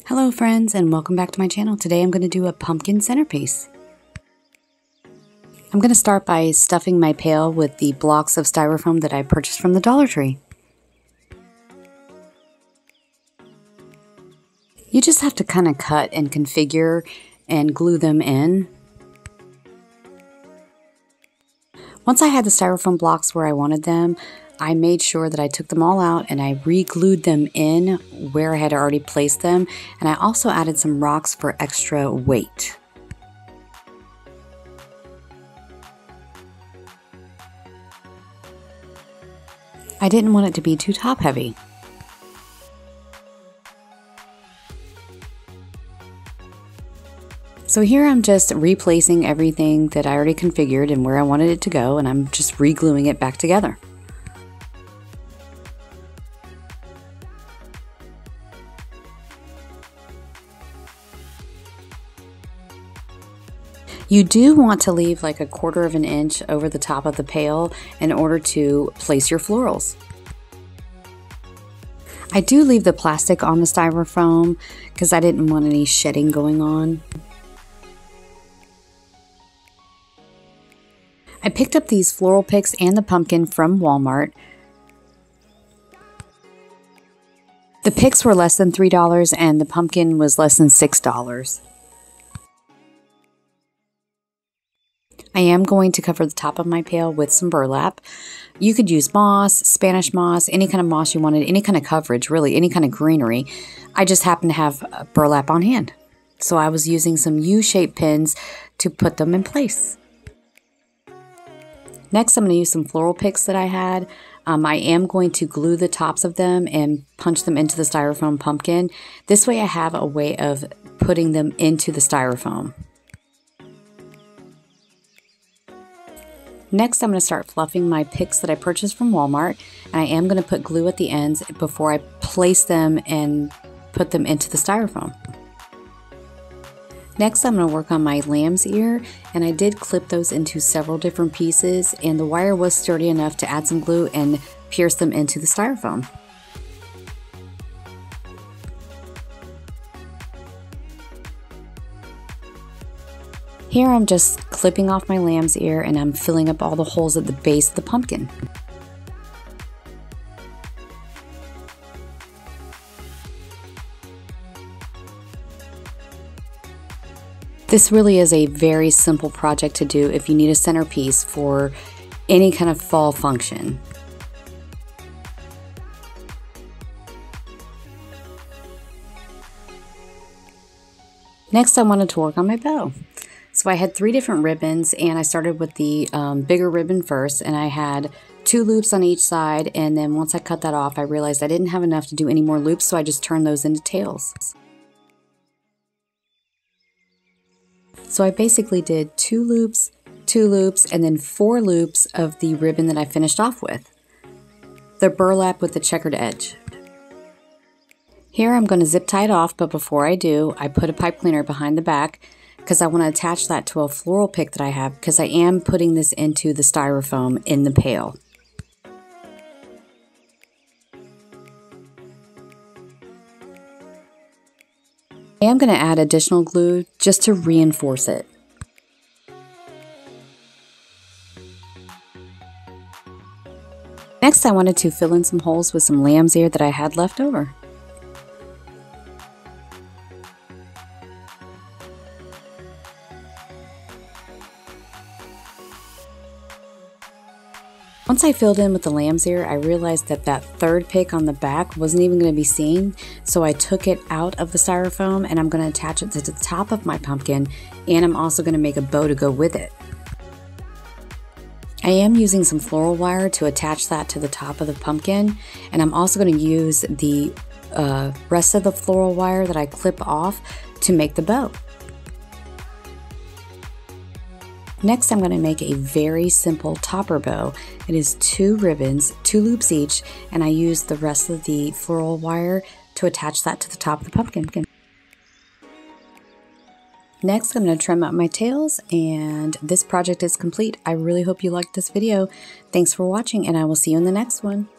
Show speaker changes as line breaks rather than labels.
Hello friends, and welcome back to my channel. Today I'm going to do a pumpkin centerpiece. I'm going to start by stuffing my pail with the blocks of styrofoam that I purchased from the Dollar Tree. You just have to kind of cut and configure and glue them in. Once I had the styrofoam blocks where I wanted them, I made sure that I took them all out and I re-glued them in where I had already placed them, and I also added some rocks for extra weight. I didn't want it to be too top heavy. So here I'm just replacing everything that I already configured and where I wanted it to go, and I'm just re-gluing it back together. You do want to leave like 1/4 of an inch over the top of the pail in order to place your florals. I do leave the plastic on the styrofoam because I didn't want any shedding going on. I picked up these floral picks and the pumpkin from Walmart. The picks were less than $3 and the pumpkin was less than $6. I am going to cover the top of my pail with some burlap. You could use moss, Spanish moss, any kind of moss you wanted, any kind of coverage, really, any kind of greenery. I just happen to have burlap on hand. So I was using some U-shaped pins to put them in place. Next, I'm going to use some floral picks that I had. I am going to glue the tops of them and punch them into the styrofoam pumpkin. This way I have a way of putting them into the styrofoam. Next, I'm going to start fluffing my picks that I purchased from Walmart, and I am going to put glue at the ends before I place them and put them into the styrofoam. Next, I'm going to work on my lamb's ear, and I did clip those into several different pieces, and the wire was sturdy enough to add some glue and pierce them into the styrofoam. Here I'm just clipping off my lamb's ear and I'm filling up all the holes at the base of the pumpkin. This really is a very simple project to do if you need a centerpiece for any kind of fall function. Next, I wanted to work on my bow. So I had 3 different ribbons, and I started with the bigger ribbon first, and I had 2 loops on each side, and then once I cut that off, I realized I didn't have enough to do any more loops, so I just turned those into tails. So I basically did 2 loops, and then 4 loops of the ribbon that I finished off with. The burlap with the checkered edge. Here I'm going to zip tie it off, but before I do, I put a pipe cleaner behind the back because I want to attach that to a floral pick that I have, because I am putting this into the styrofoam in the pail. I am going to add additional glue just to reinforce it. Next, I wanted to fill in some holes with some lamb's ear that I had left over. Once I filled in with the lamb's ear, I realized that that 3rd pick on the back wasn't even going to be seen, so I took it out of the styrofoam and I'm going to attach it to the top of my pumpkin, and I'm also going to make a bow to go with it. I am using some floral wire to attach that to the top of the pumpkin, and I'm also going to use the rest of the floral wire that I clip off to make the bow. Next, I'm going to make a very simple topper bow. It is 2 ribbons, 2 loops each, and I use the rest of the floral wire to attach that to the top of the pumpkin. Next, I'm going to trim out my tails, and this project is complete. I really hope you liked this video. Thanks for watching, and I will see you in the next one.